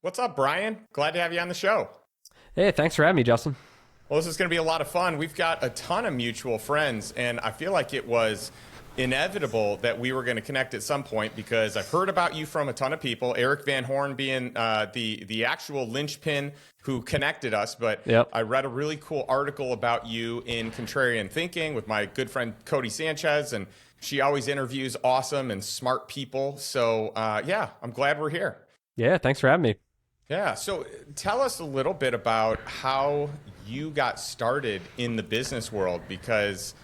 What's up, Brian? Glad to have you on the show. Hey, thanks for having me, Justin. Well, this is going to be a lot of fun. We've got a ton of mutual friends, and I feel like it was inevitable that we were going to connect at some point because I've heard about you from a ton of people, Eric Van Horn being the actual linchpin who connected us. But Yep. I read a really cool article about you in Contrarian Thinking with my good friend Cody Sanchez, and she always interviews awesome and smart people. So, yeah, I'm glad we're here. Yeah, thanks for having me. Yeah. So tell us a little bit about how you got started in the business world, because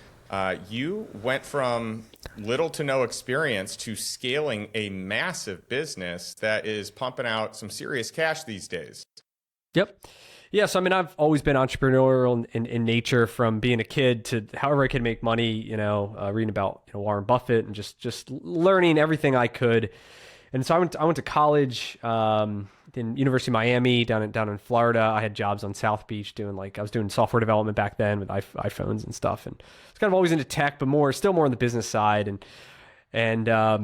you went from little to no experience to scaling a massive business that is pumping out some serious cash these days. Yep. Yeah, so I mean, I've always been entrepreneurial in nature from being a kid to however I could make money, reading about Warren Buffett and just learning everything I could. And so I went to college in University of Miami down in Florida. I had jobs on South Beach I was doing software development back then with iPhones and stuff. And I was kind of always into tech, but still more on the business side. And I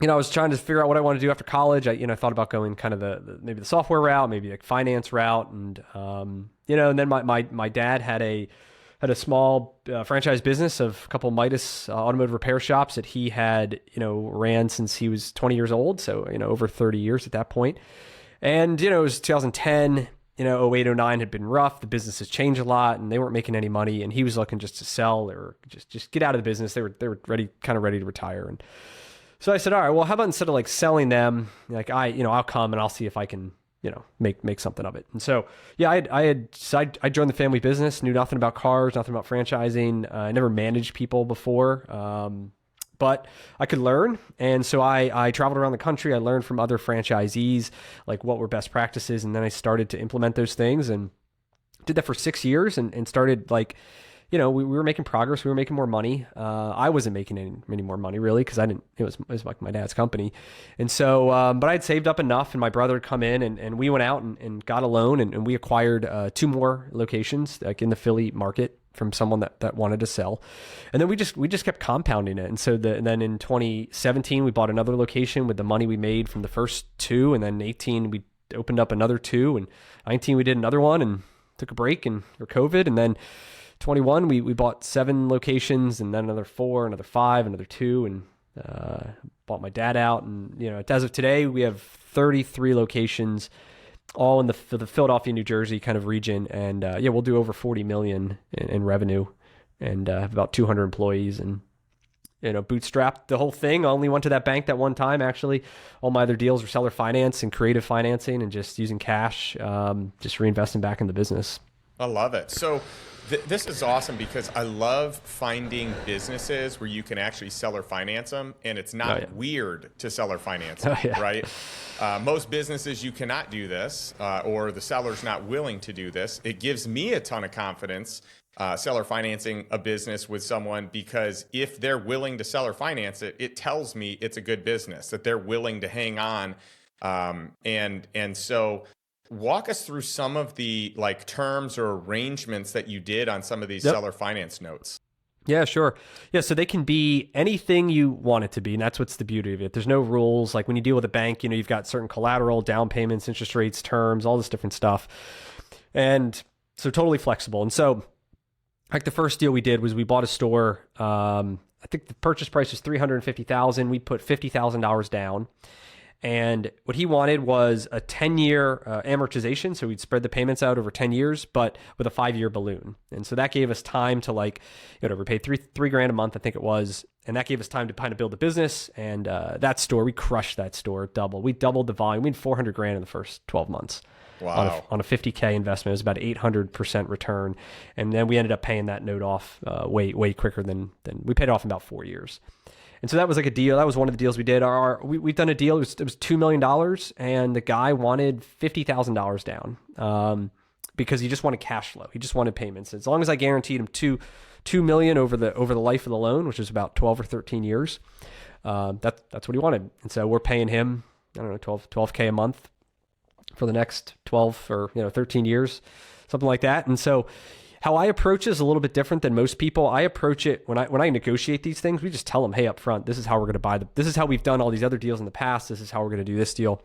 was trying to figure out what I wanted to do after college. I thought about going kind of maybe the software route, maybe like finance route. And then my dad had a small franchise business of a couple of Midas automotive repair shops that he had, ran since he was 20 years old. So, over 30 years at that point. And, it was 2010, 08, 09 had been rough. The business has changed a lot and they weren't making any money. And he was looking just to sell or just get out of the business. They were ready to retire. And so I said, all right, well, how about instead of like selling them, I'll come and I'll see if I can, make something of it. And so, yeah, I joined the family business, knew nothing about cars, nothing about franchising. I never managed people before, but I could learn. And so I traveled around the country. I learned from other franchisees, like what were best practices. And then I started to implement those things and did that for 6 years and started we were making progress. We were making more money. I wasn't making any more money really because it was like my dad's company. And so, but I had saved up enough and my brother had come in and we went out and got a loan and we acquired 2 more locations like in the Philly market from someone that wanted to sell. And then we just kept compounding it. And so then in 2017, we bought another location with the money we made from the first 2. And then 18, we opened up another 2 and 19, we did another one and took a break for COVID. And then 21, we bought 7 locations and then another 4, another 5, another 2, and bought my dad out. And, as of today, we have 33 locations, all in the Philadelphia, New Jersey kind of region. And we'll do over 40 million in revenue and have about 200 employees and, bootstrapped the whole thing. I only went to that bank that one time, actually. All my other deals were seller finance and creative financing and just using cash, just reinvesting back in the business. I love it. So this is awesome because I love finding businesses where you can actually seller finance them and it's not weird to seller finance them, right? Most businesses, you cannot do this or the seller's not willing to do this. It gives me a ton of confidence seller financing a business with someone because if they're willing to seller finance it, it tells me it's a good business, that they're willing to hang on. And so walk us through some of the terms or arrangements that you did on some of these seller finance notes. Yeah, sure. Yeah, so they can be anything you want it to be, and that's what's the beauty of it. There's no rules. Like when you deal with a bank, you've got certain collateral, down payments, interest rates, terms, all this different stuff. And so totally flexible. And so like the first deal we did was we bought a store. I think the purchase price was $350,000. We put $50,000 down. And what he wanted was a 10-year amortization. So we'd spread the payments out over 10 years, but with a 5-year balloon. And so that gave us time to we paid $3,000 a month, I think it was. And that gave us time to kind of build a business. And that store, we crushed that store double. We doubled the volume. We had $400,000 in the first 12 months. Wow. On a $50K investment. It was about 800% return. And then we ended up paying that note off way quicker than we paid it off in about 4 years. And so that was like a deal. That was one of the deals we did. We've done a deal. It was $2 million, and the guy wanted $50,000 down because he just wanted cash flow. He just wanted payments. As long as I guaranteed him $2 million over the life of the loan, which is about 12 or 13 years, that's what he wanted. And so we're paying him, I don't know, $12K a month for the next 12 or 13 years, something like that. And so how I approach it is a little bit different than most people. I approach it when I negotiate these things, we just tell them, hey, up front, this is how we're going to buy this is how we've done all these other deals in the past. This is how we're going to do this deal.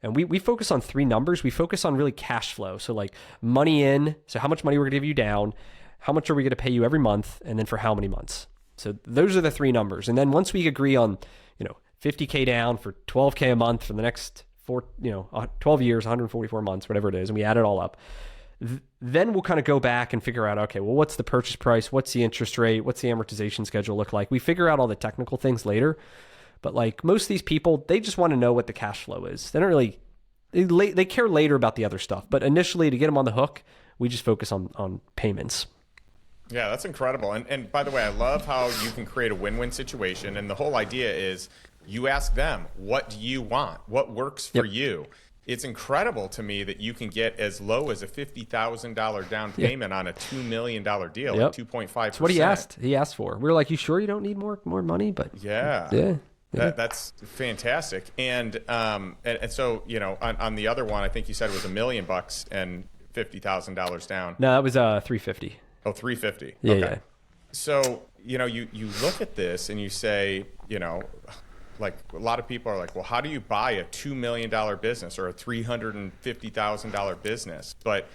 And we focus on three numbers. We focus on really cash flow. So like money in, so how much money we're going to give you down, how much are we going to pay you every month, and then for how many months. So those are the three numbers. And then once we agree on, 50K down for 12K a month for the next 12 years, 144 months, whatever it is, and we add it all up, then we'll kind of go back and figure out, okay, well, what's the purchase price? What's the interest rate? What's the amortization schedule look like? We figure out all the technical things later. But like most of these people, they just want to know what the cash flow is. They don't really, they care later about the other stuff. But initially, to get them on the hook, we just focus on payments. Yeah, that's incredible. And by the way, I love how you can create a win-win situation. And the whole idea is you ask them, what do you want? What works for you? It's incredible to me that you can get as low as a $50,000 down payment on a $2 million deal at 2.5%. That's what he asked for. We were like, you sure you don't need more money? But yeah. That's fantastic. And so, on the other one, I think you said it was $1 million and $50,000 down. No, that was 350. Oh, 350. Yeah, okay. Yeah. So, you look at this and you say, like a lot of people are like, well, how do you buy a $2 million business or a $350,000 business? But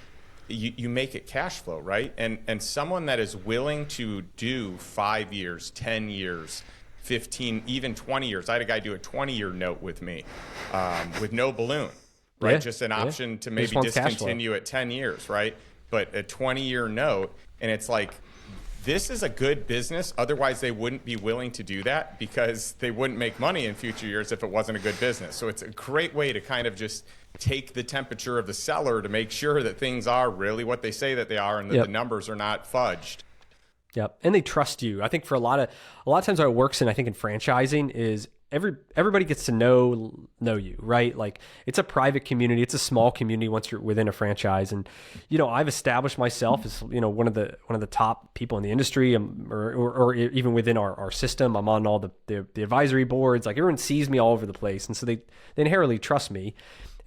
you make it cash flow, right? And someone that is willing to do 5 years, 10 years, 15, even 20 years. I had a guy do a 20-year note with me with no balloon, right? Just an option to maybe discontinue at 10 years, right? But a 20-year note, and it's like, this is a good business. Otherwise, they wouldn't be willing to do that because they wouldn't make money in future years if it wasn't a good business. So it's a great way to kind of just take the temperature of the seller to make sure that things are really what they say that they are and that the numbers are not fudged. Yep. And they trust you. I think for a lot of times how it works, and I think in franchising is everybody gets to know you, right? Like it's a private community. It's a small community once you're within a franchise. And, I've established myself as, one of the top people in the industry or even within our system. I'm on all the advisory boards. Like everyone sees me all over the place. And so they inherently trust me.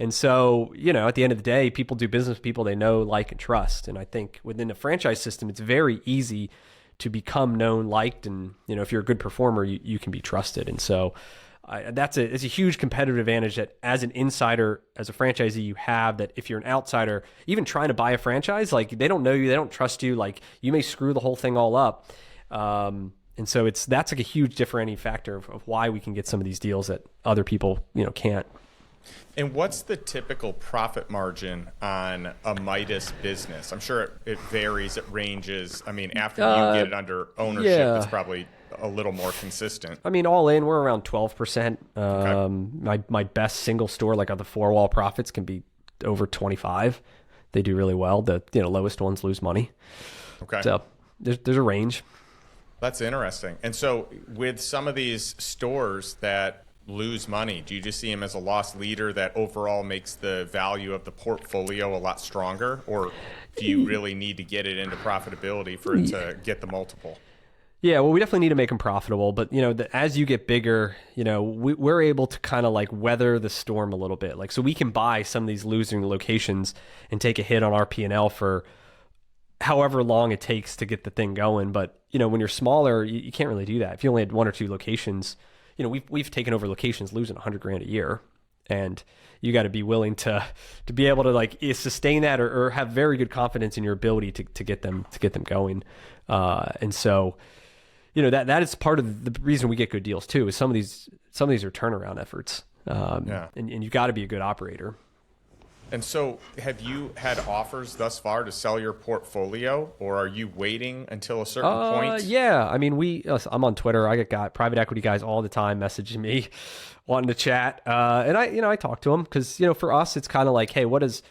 And so, at the end of the day, people do business with people they know, like, and trust. And I think within the franchise system, it's very easy to become known, liked, and, if you're a good performer, you can be trusted. And so it's a huge competitive advantage that as an insider, as a franchisee, you have, that if you're an outsider, even trying to buy a franchise, like they don't know you, they don't trust you, like you may screw the whole thing all up. And so that's like a huge differentiating factor of why we can get some of these deals that other people, can't. And what's the typical profit margin on a Midas business? I'm sure it varies, it ranges. I mean, after you get it under ownership, it's probably a little more consistent. I mean, all in, we're around 12%. My best single store, like on the four-wall profits, can be over 25. They do really well. The lowest ones lose money. Okay. So there's a range. That's interesting. And so with some of these stores that lose money, do you just see him as a loss leader that overall makes the value of the portfolio a lot stronger, or do you really need to get it into profitability for it to get the multiple? Yeah, well, we definitely need to make them profitable, but as you get bigger, we're able to kind of like weather the storm a little bit. Like, so we can buy some of these losing locations and take a hit on our P&L for however long it takes to get the thing going. But when you're smaller, you can't really do that. If you only had one or two locations, we've taken over locations losing $100,000 a year, and you got to be willing to be able to like sustain that or have very good confidence in your ability to get them going. And so, that is part of the reason we get good deals too, is some of these are turnaround efforts. And you got to be a good operator. And so have you had offers thus far to sell your portfolio, or are you waiting until a certain point? Yeah. I mean, I'm on Twitter. I get private equity guys all the time messaging me, wanting to chat. And I talk to them because, for us, it's kind of like, hey, what is,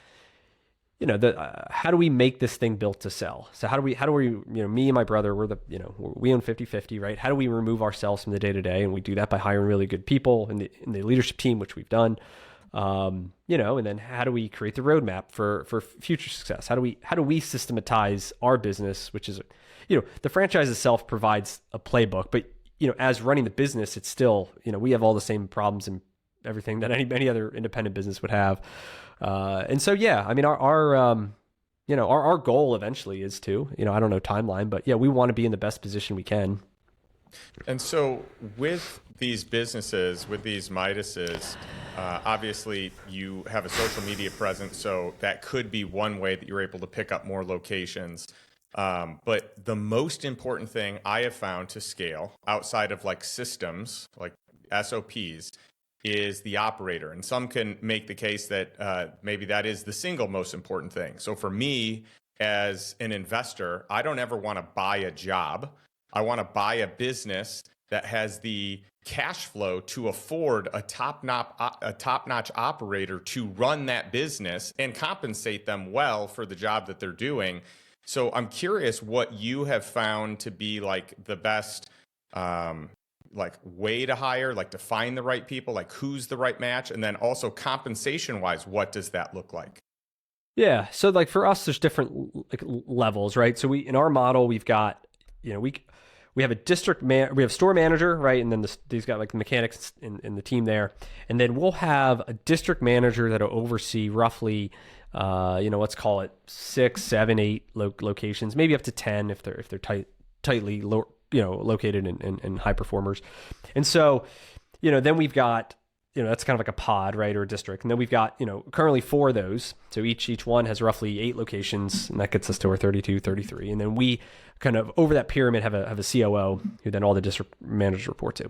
how do we make this thing built to sell? So how do we, me and my brother, we own 50-50, right? How do we remove ourselves from the day to day? And we do that by hiring really good people in the leadership team, which we've done. And then how do we create the roadmap for future success? How do we systematize our business, which is, the franchise itself provides a playbook, but, as running the business, it's still, we have all the same problems and everything that any other independent business would have. And so, yeah, I mean, our goal eventually is to, I don't know timeline, but yeah, we want to be in the best position we can. And so with these businesses, with these Midases, obviously you have a social media presence, so that could be one way that you're able to pick up more locations. But the most important thing I have found to scale outside of like systems, like SOPs, is the operator. And some can make the case that maybe that is the single most important thing. So for me, as an investor, I don't ever want to buy a job. I want to buy a business that has the cash flow to afford a top-notch operator to run that business and compensate them well for the job that they're doing. So I'm curious what you have found to be like the best like way to hire, like to find the right people, like who's the right match, and then also compensation wise, what does that look like? Yeah. So like for us, there's different like levels, right? So in our model, we've got, we have a we have store manager, right? And then these got like the mechanics in the team there. And then we'll have a district manager that'll oversee roughly, let's call it 6, 7, 8 locations, maybe up to 10 if they're tightly located in high performers. And so, then we've got, that's kind of like a pod, right? Or a district. And then we've got, currently 4 of those. So each one has roughly 8 locations, and that gets us to our 32, 33. And then we kind of over that pyramid have a COO who then all the district managers report to.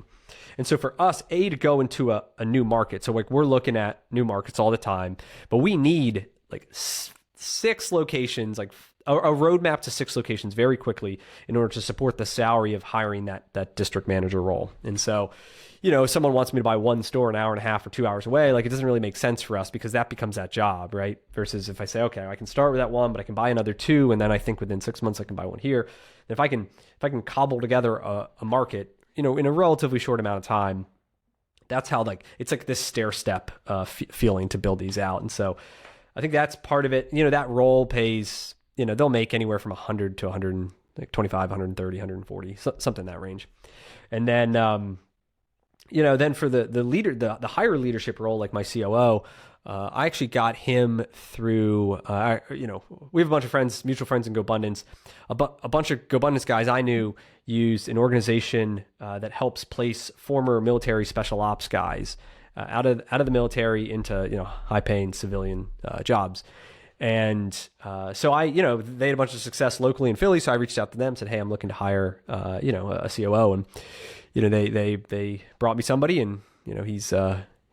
And so for us, to go into a new market. So like we're looking at new markets all the time, but we need like 6 locations, like a roadmap to 6 locations very quickly in order to support the salary of hiring that district manager role. And so, if someone wants me to buy one store an hour and a half or 2 hours away, like it doesn't really make sense for us because that becomes that job, right? Versus if I say, okay, I can start with that one, but I can buy another 2, and then I think within 6 months I can buy one here. And if I can cobble together a market, in a relatively short amount of time, that's how it's like this stair step feeling to build these out. And so I think that's part of it. That role pays, they'll make anywhere from 100 to 125, 130, 140, something in that range. And then, then for the leader, the higher leadership role, like my COO, I actually got him through, we have a bunch of friends, mutual friends in GoBundance. A bunch of GoBundance guys I knew used an organization that helps place former military special ops guys out of the military into, high paying civilian jobs. And so they had a bunch of success locally in Philly. So I reached out to them, said, hey, I'm looking to hire, a COO. And, they brought me somebody, and,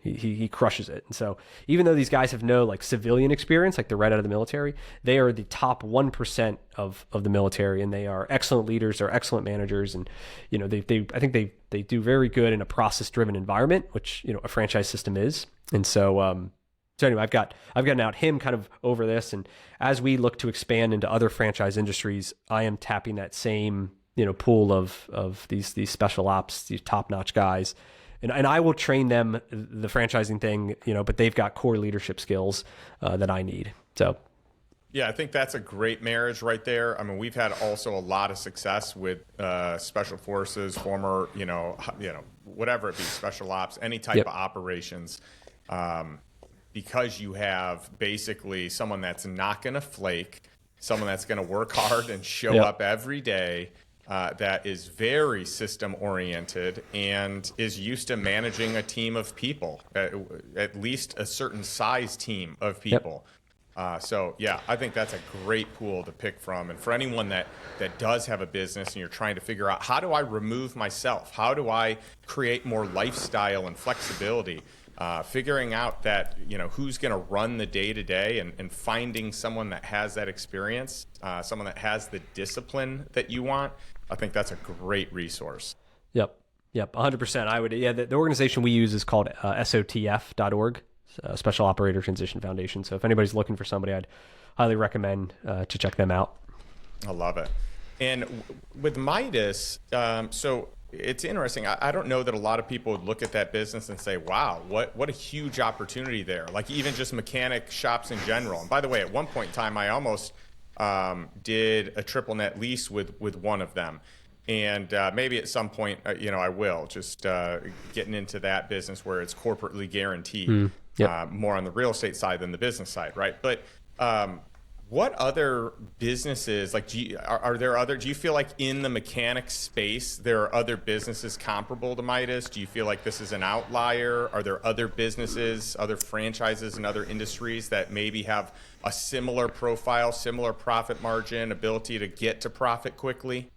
he crushes it. And so even though these guys have no like civilian experience, like they're right out of the military, they are the top 1% of the military, and they are excellent leaders. They're excellent managers. And, I think they do very good in a process driven environment, which, a franchise system is. And so, so anyway, I've got out him kind of over this. And as we look to expand into other franchise industries, I am tapping that same, pool of these special ops, these top-notch guys. And I will train them the franchising thing, but they've got core leadership skills that I need. So, yeah, I think that's a great marriage right there. I mean, we've had also a lot of success with special forces, former, whatever it be, special ops, any type of operations, because you have basically someone that's not going to flake, someone that's going to work hard and show up every day. That is very system oriented and is used to managing a team of people, at least a certain size team of people. So yeah, I think that's a great pool to pick from. And for anyone that does have a business and you're trying to figure out, how do I remove myself? How do I create more lifestyle and flexibility? Figuring out that, who's going to run the day to day, and finding someone that has that experience, someone that has the discipline that you want. I think that's a great resource. Yep. 100%. I would, the organization we use is called SOTF.org, Special Operator Transition Foundation. So if anybody's looking for somebody, I'd highly recommend to check them out. I love it. And with Midas, so it's interesting. I don't know that a lot of people would look at that business and say, wow, what a huge opportunity there. Like even just mechanic shops in general. And by the way, at one point in time, I almost did a triple net lease with one of them. And maybe at some point, I will just getting into that business where it's corporately guaranteed, more on the real estate side than the business side, right? But What other businesses, like, are there other, do you feel like in the mechanic space, there are other businesses comparable to Midas? Do you feel like this is an outlier? Are there other businesses, other franchises in other industries that maybe have a similar profile, similar profit margin, ability to get to profit quickly?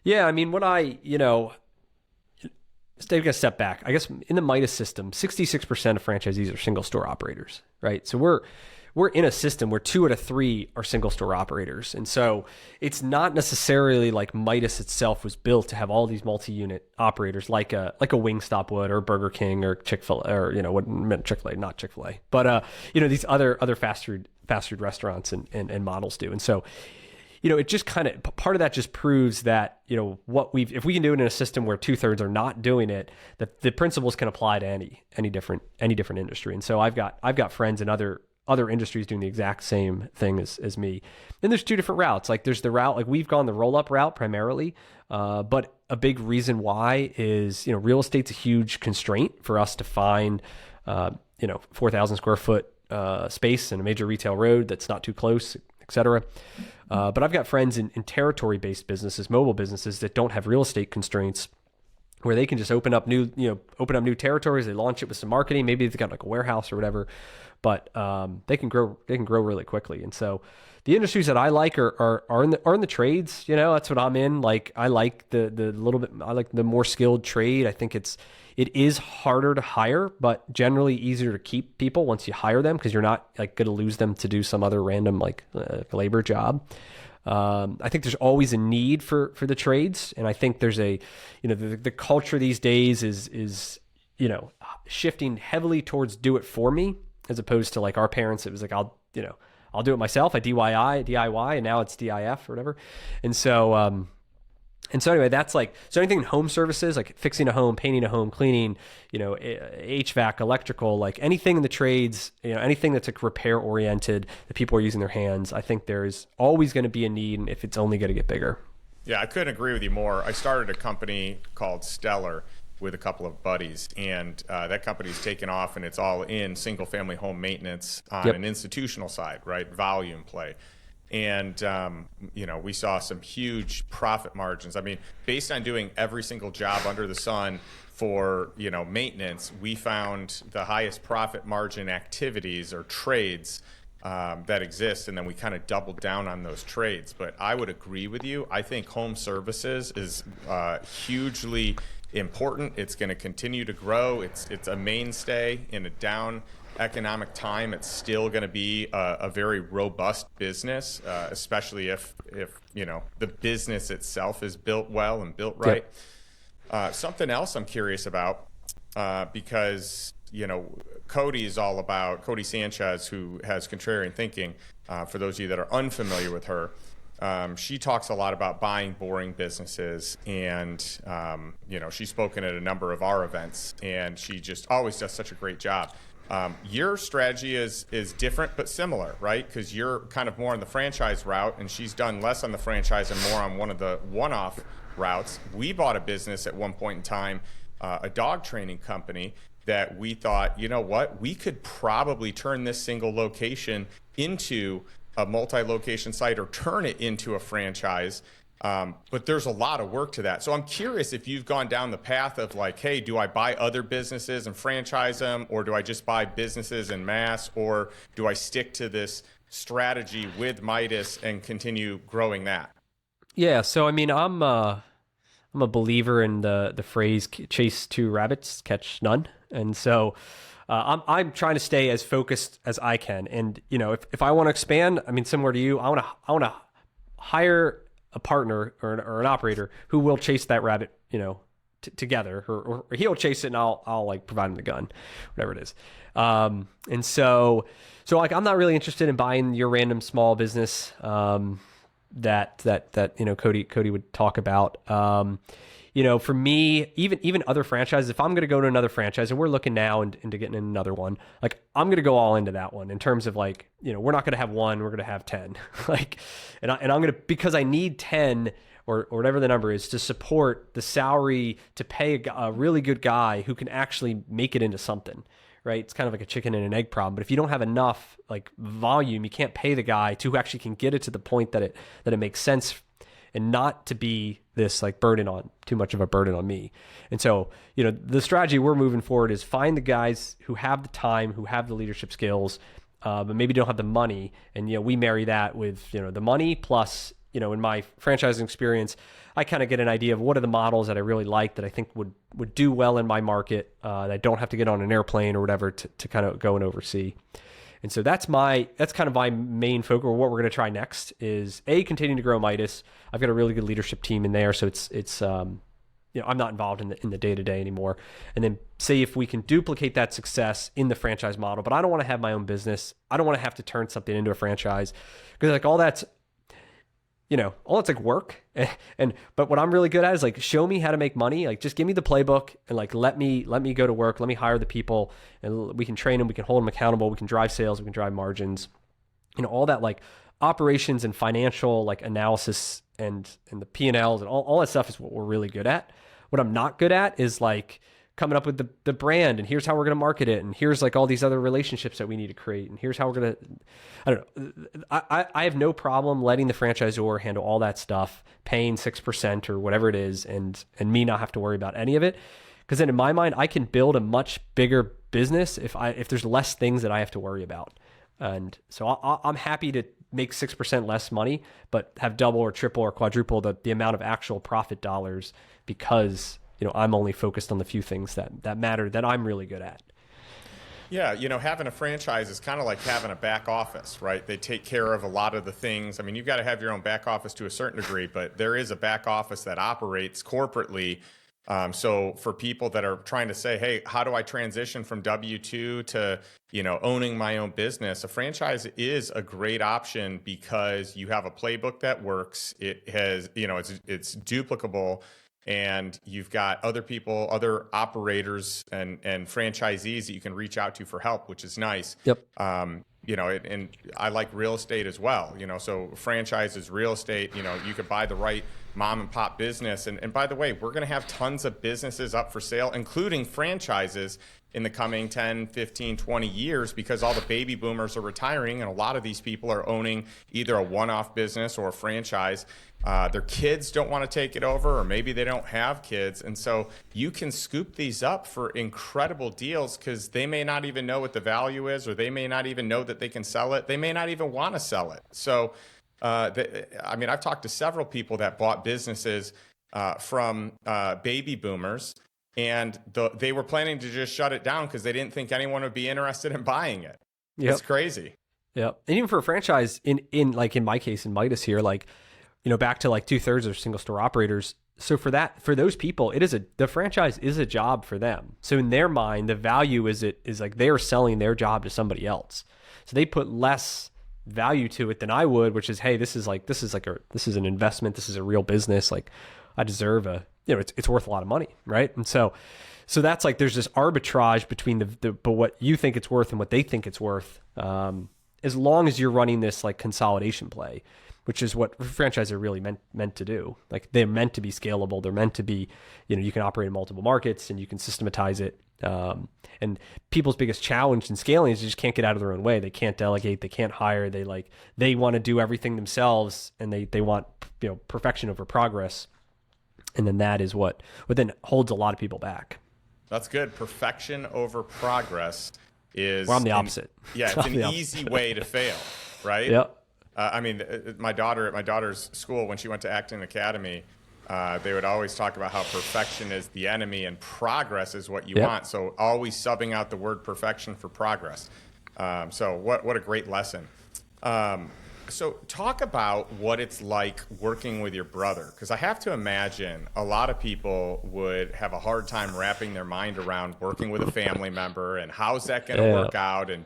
Yeah, I mean, let's take a step back. I guess in the Midas system, 66% of franchisees are single store operators, right? So we're in a system where 2 out of 3 are single store operators. And so it's not necessarily like Midas itself was built to have all these multi-unit operators like a Wingstop would, or Burger King, or Chick-fil-A, or, what Chick-fil-A, not Chick-fil-A, but, these other fast food restaurants and models do. And so, it just kind of, part of that just proves that, if we can do it in a system where 2/3 are not doing it, that the principles can apply to any different industry. And so I've got friends in other industries doing the exact same thing as me. Then there's 2 different routes. Like, there's the route, like we've gone the roll-up route primarily, but a big reason why is, real estate's a huge constraint for us to find, 4,000 square foot space in a major retail road that's not too close, et cetera. But I've got friends in territory-based businesses, mobile businesses that don't have real estate constraints, where they can just open up new territories. They launch it with some marketing. Maybe they've got like a warehouse or whatever, but they can grow really quickly. And so the industries that I like are in the trades. That's what I'm in. Like, I like I like the more skilled trade. I think it is harder to hire, but generally easier to keep people once you hire them, because you're not like going to lose them to do some other random labor job. I think there's always a need for the trades, and I think there's the culture these days is shifting heavily towards do it for me, as opposed to like our parents. It was like I'll do it myself. I DIY, and now it's DIF or whatever. And so anyway, that's like, so anything in home services, like fixing a home, painting a home, cleaning, HVAC, electrical, like anything in the trades, anything that's like repair oriented that people are using their hands. I think there's always going to be a need, and if it's only going to get bigger. Yeah, I couldn't agree with you more. I started a company called Stellar with a couple of buddies, and that company's taken off, and it's all in single family home maintenance on an institutional side, right? Volume play. And, we saw some huge profit margins. I mean, based on doing every single job under the sun for, maintenance, we found the highest profit margin activities or trades that exist. And then we kind of doubled down on those trades. But I would agree with you. I think home services is hugely important. It's going to continue to grow. It's a mainstay in a down economic time. It's still going to be a very robust business, especially if the business itself is built well and built right. Something else I'm curious about, because Cody Sanchez, who has Contrarian Thinking. For those of you that are unfamiliar with her, she talks a lot about buying boring businesses, and she's spoken at a number of our events, and she just always does such a great job. Your strategy is different but similar, right? Because you're kind of more on the franchise route, and she's done less on the franchise and more on one of the one-off routes. We bought a business at one point in time, a dog training company, that we thought, we could probably turn this single location into a multi-location site or turn it into a franchise. But there's a lot of work to that. So I'm curious if you've gone down the path of like, hey, do I buy other businesses and franchise them? Or do I just buy businesses en masse? Or do I stick to this strategy with Midas and continue growing that? Yeah. So, I mean, I'm a believer in the phrase chase 2 rabbits, catch none. And so I'm trying to stay as focused as I can. And, if I want to expand, I mean, similar to you, I want to hire a partner or an operator who will chase that rabbit, together, or he'll chase it and I'll like provide him the gun, whatever it is. And so like, I'm not really interested in buying your random small business, that Cody would talk about. For me, even other franchises, if I'm going to go to another franchise, and we're looking now into getting in another one, like I'm going to go all into that one in terms of like, we're not going to have 1, we're going to have 10, like, and I'm going to, because I need 10 or whatever the number is to support the salary to pay a really good guy who can actually make it into something, right? It's kind of like a chicken and an egg problem. But if you don't have enough like volume, you can't pay the guy to who actually can get it to the point that it makes sense and not to be this like too much of a burden on me. And so, the strategy we're moving forward is find the guys who have the time, who have the leadership skills, but maybe don't have the money. And, we marry that with, the money plus, in my franchising experience, I kind of get an idea of what are the models that I really like that I think would do well in my market, that I don't have to get on an airplane or whatever to kind of go and oversee. And so that's kind of my main focus. What we're going to try next is continuing to grow Midas. I've got a really good leadership team in there, so it's I'm not involved in the day-to-day anymore. And then see if we can duplicate that success in the franchise model. But I don't want to have my own business. I don't want to have to turn something into a franchise because like all that's like work. But what I'm really good at is like, show me how to make money. Like just give me the playbook and like, let me go to work. Let me hire the people and we can train them. We can hold them accountable. We can drive sales. We can drive margins, all that like operations and financial like analysis and the P&Ls and all that stuff is what we're really good at. What I'm not good at is like coming up with the brand and here's how we're going to market it. And here's like all these other relationships that we need to create. And here's how we're going to, I don't know. I have no problem letting the franchisor handle all that stuff, paying 6% or whatever it is. And me not have to worry about any of it. Cause then in my mind, I can build a much bigger business if there's less things that I have to worry about. And so I'm happy to make 6% less money, but have double or triple or quadruple the amount of actual profit dollars because I'm only focused on the few things that matter that I'm really good at. Yeah, having a franchise is kind of like having a back office, right? They take care of a lot of the things. I mean, you've got to have your own back office to a certain degree, but there is a back office that operates corporately. So for people that are trying to say, hey, how do I transition from W-2 to, owning my own business? A franchise is a great option because you have a playbook that works. It has, it's duplicable. And you've got other people, other operators and franchisees that you can reach out to for help, which is nice. Yep. And I like real estate as well. So franchise is real estate. You could buy the right mom and pop business. And by the way, we're going to have tons of businesses up for sale, including franchises in the coming 10, 15, 20 years because all the baby boomers are retiring. And a lot of these people are owning either a one-off business or a franchise. Their kids don't want to take it over, or maybe they don't have kids. And so you can scoop these up for incredible deals because they may not even know what the value is, or they may not even know that they can sell it. They may not even want to sell it. So, I've talked to several people that bought businesses from baby boomers, and they were planning to just shut it down because they didn't think anyone would be interested in buying it. Yep. It's crazy. Yeah. And even for a franchise in my case, in Midas here, like, back to like 2/3 of single store operators. So for those people, the franchise is a job for them. So in their mind, the value is like they're selling their job to somebody else. So they put less value to it than I would, which is, hey, this is an investment. This is a real business. Like I deserve it's worth a lot of money. Right. And so that's like, there's this arbitrage between but what you think it's worth and what they think it's worth. As long as you're running this like consolidation play, which is what franchises are really meant to do. Like they're meant to be scalable. They're meant to be, you can operate in multiple markets and you can systematize it. And people's biggest challenge in scaling is they just can't get out of their own way. They can't delegate. They can't hire. They want to do everything themselves, and they want perfection over progress. And then that is what then holds a lot of people back. That's good. Perfection over progress is. Well, I'm the opposite. It's an easy way to fail, right? Yep. My daughter at my daughter's school, when she went to Acting Academy, they would always talk about how perfection is the enemy and progress is what you want. So always subbing out the word perfection for progress. So what a great lesson. So talk about what it's like working with your brother, because I have to imagine a lot of people would have a hard time wrapping their mind around working with a family member and how's that going to work out, and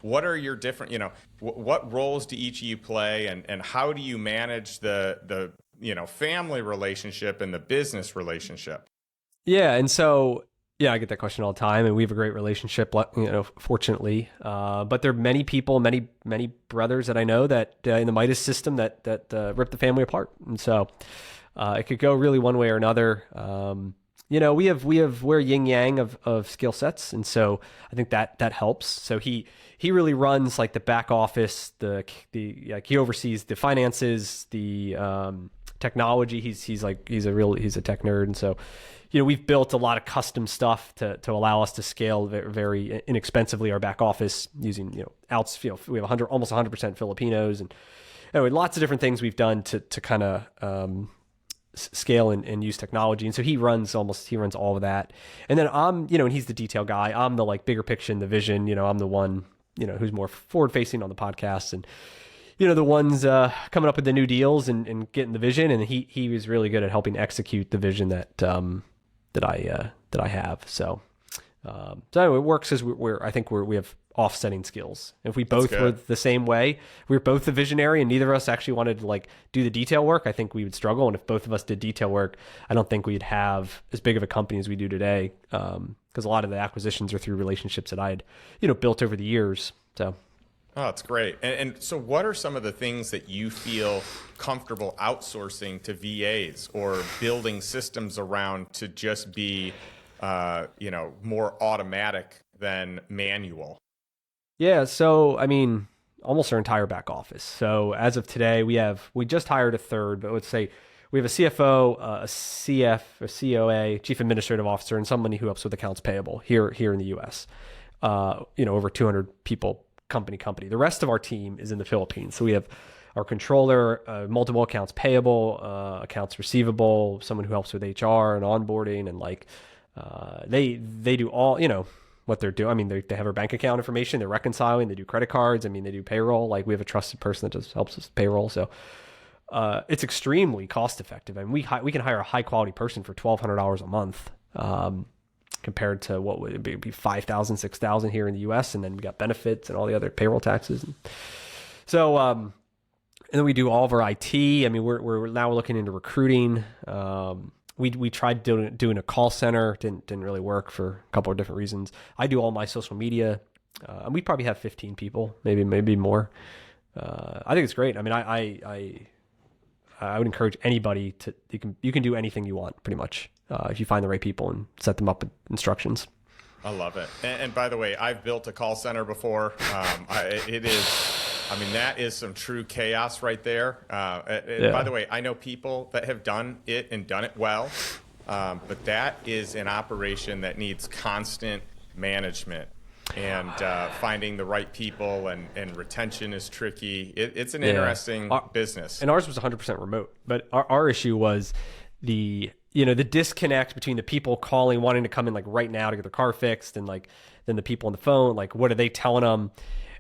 what are your different, what roles do each of you play, and how do you manage the family relationship and the business relationship? Yeah, and so I get that question all the time, and we have a great relationship, fortunately. But there are many people, many brothers that I know that in the Midas system that rip the family apart, and so it could go really one way or another. we're yin yang of skill sets. And so I think that helps. So he really runs like the back office, like he oversees the finances, the technology. He's a tech nerd. And so, we've built a lot of custom stuff to allow us to scale very, very inexpensively our back office using, we have almost 100% Filipinos, and anyway, lots of different things we've done to kind of scale and use technology. And so he runs all of that. And then I'm, and he's the detail guy. I'm the like bigger picture and the vision, I'm the one, who's more forward facing on the podcast, and, the ones coming up with the new deals and getting the vision. And he was really good at helping execute the vision that I have. So anyway, it works as I think we have offsetting skills. If we both were the same way, we were both the visionary and neither of us actually wanted to like do the detail work, I think we would struggle. And if both of us did detail work, I don't think we'd have as big of a company as we do today. Because a lot of the acquisitions are through relationships that I'd, built over the years. So. Oh, that's great. And so what are some of the things that you feel comfortable outsourcing to VAs or building systems around to just be, more automatic than manual? Yeah. So, almost our entire back office. So as of today, we just hired a third, but let's say we have a CFO, a CF, a COA, Chief Administrative Officer, and somebody who helps with accounts payable here in the US. Over 200 people, company. The rest of our team is in the Philippines. So we have our controller, multiple accounts payable, accounts receivable, someone who helps with HR and onboarding, and like they do all, what they're doing. They have our bank account information, they're reconciling, they do credit cards, they do payroll. Like we have a trusted person that just helps us with payroll. So it's extremely cost effective. We can hire a high quality person for $1,200 a month. Compared to what would it be 5,000, 6,000 here in the US. And then we got benefits and all the other payroll taxes. So, and then we do all of our IT. We're now looking into recruiting. We tried doing a call center, didn't really work for a couple of different reasons. I do all my social media. And we probably have 15 people, maybe more. I think it's great. I would encourage anybody you can do anything you want pretty much. If you find the right people and set them up with instructions. I love it. And by the way, I've built a call center before. That is some true chaos right there. By the way, I know people that have done it and done it well, but that is an operation that needs constant management. And finding the right people and retention is tricky. It's an interesting business. And ours was 100% remote. But our issue was the disconnect between the people calling, wanting to come in like right now to get their car fixed, and like then the people on the phone, like what are they telling them?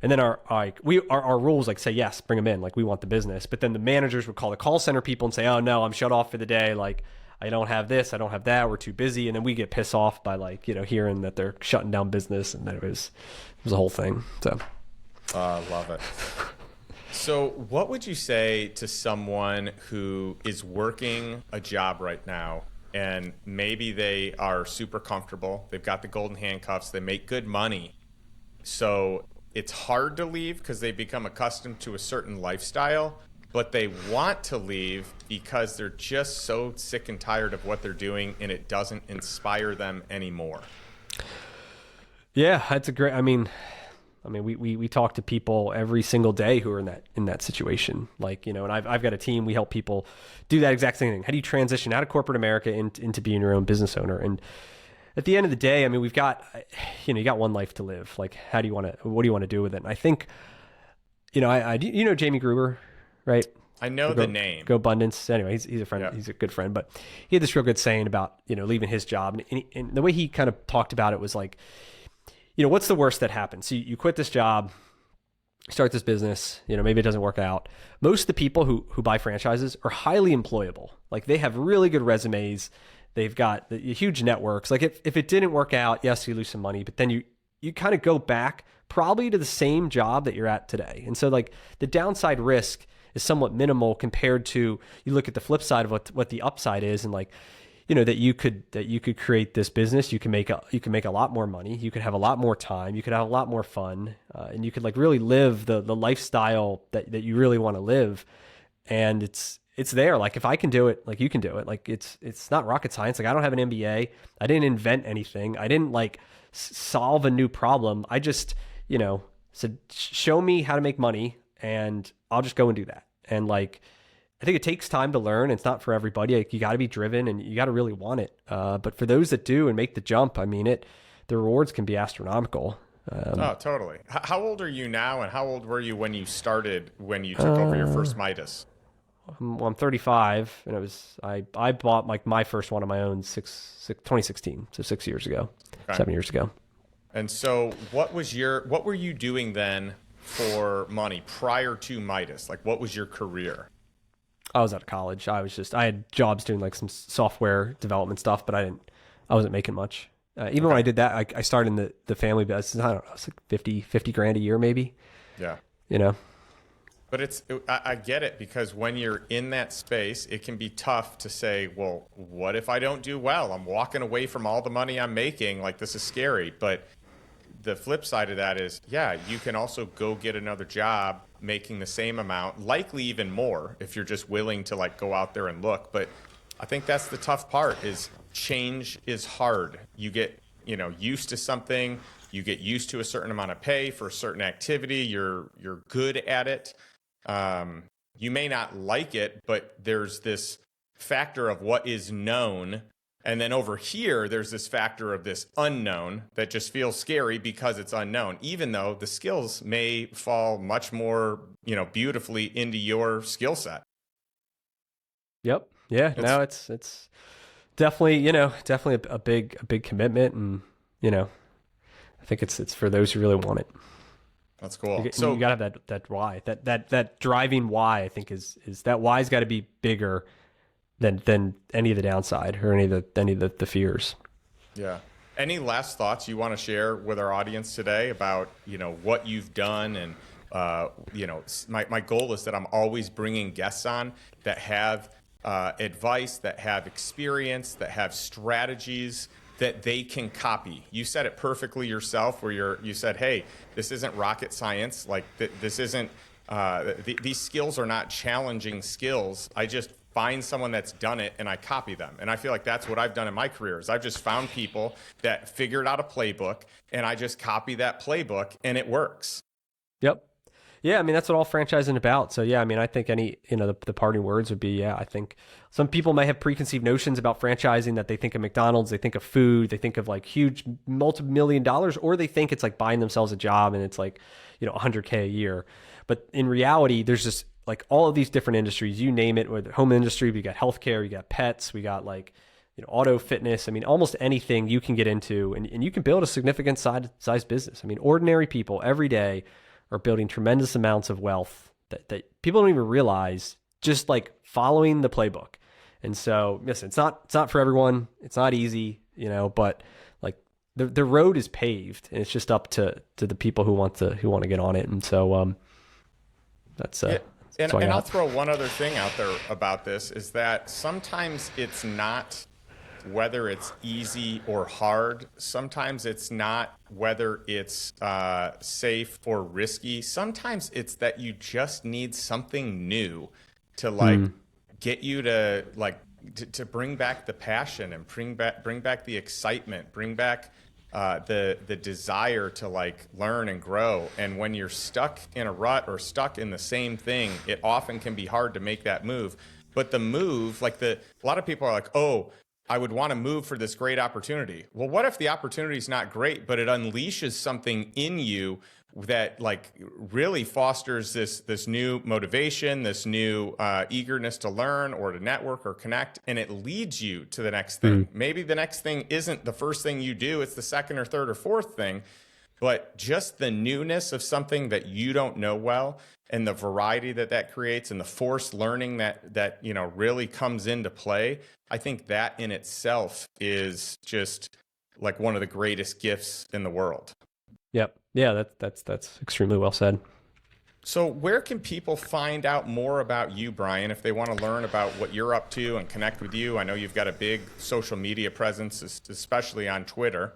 And then our rules like say yes, bring them in, like we want the business. But then the managers would call the call center people and say, oh no, I'm shut off for the day. Like I don't have this, I don't have that, we're too busy. And then we get pissed off by like hearing that they're shutting down business, and then it was a whole thing. So I love it. So what would you say to someone who is working a job right now and maybe they are super comfortable, they've got the golden handcuffs, they make good money, so it's hard to leave because they become accustomed to a certain lifestyle, but they want to leave because they're just so sick and tired of what they're doing and it doesn't inspire them anymore? Yeah, that's a great, we talk to people every single day who are in that situation. Like, and I've got a team, we help people do that exact same thing. How do you transition out of corporate America into being your own business owner? And at the end of the day, we've got, you got one life to live. Like, what do you want to do with it? And I think, Jamie Gruber, right? I know the name. Go Abundance. Anyway, he's a friend. Yeah. He's a good friend, but he had this real good saying about, leaving his job. And the way he kind of talked about it was like, what's the worst that happens? So you quit this job, start this business, maybe it doesn't work out. Most of the people who buy franchises are highly employable. Like they have really good resumes. They've got huge networks. Like if it didn't work out, yes, you lose some money, but then you kind of go back probably to the same job that you're at today. And so like the downside risk is somewhat minimal compared to, you look at the flip side of what the upside is, and like, that you could create this business, you can make a lot more money, you could have a lot more time, you could have a lot more fun, and you could like really live the lifestyle that you really want to live. And it's there. Like if I can do it, like you can do it. Like it's not rocket science. Like I don't have an MBA. I didn't invent anything. I didn't like solve a new problem. I just, said, show me how to make money and I'll just go and do that. And like, I think it takes time to learn. It's not for everybody. Like you got to be driven and you got to really want it. But for those that do and make the jump, I mean, the rewards can be astronomical. Oh, totally. How old are you now, and how old were you when you started, when you took over your first Midas? I'm 35, and I bought like my first one of my own 2016, so 6 years ago, okay. 7 years ago. And so, what were you doing then for money prior to Midas? Like, what was your career? I was out of college. I had jobs doing like some software development stuff, but I wasn't making much. Even when I did that, I started in the family business. I don't know, it's like 50 grand a year maybe. Yeah. But I get it, because when you're in that space, it can be tough to say, well, what if I don't do well? I'm walking away from all the money I'm making. Like, this is scary. But the flip side of that is, yeah, you can also go get another job making the same amount, likely even more, if you're just willing to like go out there and look. But I think that's the tough part, is change is hard. You get, used to something, you get used to a certain amount of pay for a certain activity. You're good at it. You may not like it, but there's this factor of what is known. And then over here, there's this factor of this unknown that just feels scary because it's unknown, even though the skills may fall much more, beautifully into your skill set. Yep. Yeah. It's definitely, a big commitment. And, I think it's for those who really want it. That's cool. So you gotta have that why, that driving why. I think is that why's got to be bigger than any of the downside or any of the fears. Yeah. Any last thoughts you want to share with our audience today about what you've done? And my goal is that I'm always bringing guests on that have advice, that have experience, that have strategies that they can copy. You said it perfectly yourself, where you said, hey, this isn't rocket science. Like this isn't, these skills are not challenging skills. I just find someone that's done it and I copy them. And I feel like that's what I've done in my career, is I've just found people that figured out a playbook and I just copy that playbook and it works. Yep. Yeah, I mean, that's what all franchising about. So yeah, I mean, I think the parting words would be, yeah, I think some people may have preconceived notions about franchising, that they think of McDonald's, they think of food, they think of like huge multi-million dollars, or they think it's like buying themselves a job and it's like, $100K a year. But in reality, there's just like all of these different industries, you name it, with the home industry, we got healthcare, we got pets, we got like, auto fitness. I mean, almost anything you can get into and you can build a significant size business. I mean, ordinary people every day are building tremendous amounts of wealth that people don't even realize, just like following the playbook. And so, listen, it's not for everyone. It's not easy, but like the road is paved, and it's just up to the people who want to get on it. And so, that's and I'll throw one other thing out there about this, is that sometimes it's not whether it's easy or hard. Sometimes it's not whether it's safe or risky. Sometimes it's that you just need something new to like get you to like to bring back the passion and bring back the excitement, bring back the desire to like learn and grow. And when you're stuck in a rut or stuck in the same thing, it often can be hard to make that move. But the move, like a lot of people are like, oh, I would want to move for this great opportunity. Well, what if the opportunity is not great, but it unleashes something in you that like really fosters this new motivation, this new eagerness to learn or to network or connect, and it leads you to the next thing. Maybe the next thing isn't the first thing you do, it's the second or third or fourth thing, but just the newness of something that you don't know well, and the variety that creates, and the forced learning that really comes into play. I think that in itself is just like one of the greatest gifts in the world. Yep. Yeah, that's extremely well said. So where can people find out more about you, Brian, if they want to learn about what you're up to and connect with you? I know you've got a big social media presence, especially on Twitter.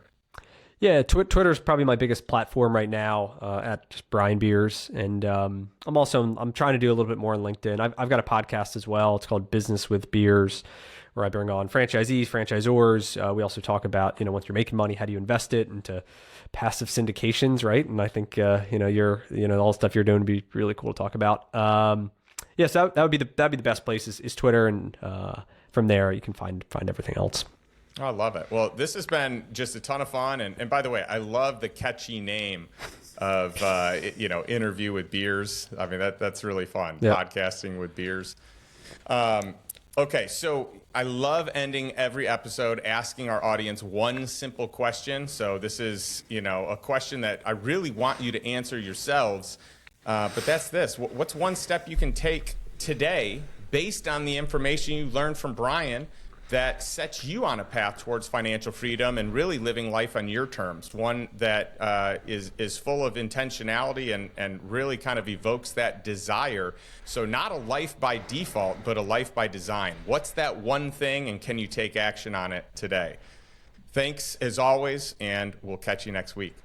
Yeah, Twitter is probably my biggest platform right now, at just Brian Beers, and I'm trying to do a little bit more on LinkedIn. I've got a podcast as well. It's called Business with Beers, where I bring on franchisees, franchisors. We also talk about, once you're making money, how do you invest it into passive syndications, right? And I think all the stuff you're doing would be really cool to talk about. Yes, that would be the best place is Twitter, and from there you can find everything else. Oh, I love it. Well, this has been just a ton of fun. And by the way, I love the catchy name of, Interview with Beers. I mean, that's really fun. Yep. Podcasting with Beers. Okay, so I love ending every episode asking our audience one simple question. So this is, a question that I really want you to answer yourselves. But that's this. What's one step you can take today based on the information you learned from Brian that sets you on a path towards financial freedom and really living life on your terms, one that is full of intentionality and really kind of evokes that desire. So not a life by default, but a life by design. What's that one thing, and can you take action on it today? Thanks as always, and we'll catch you next week.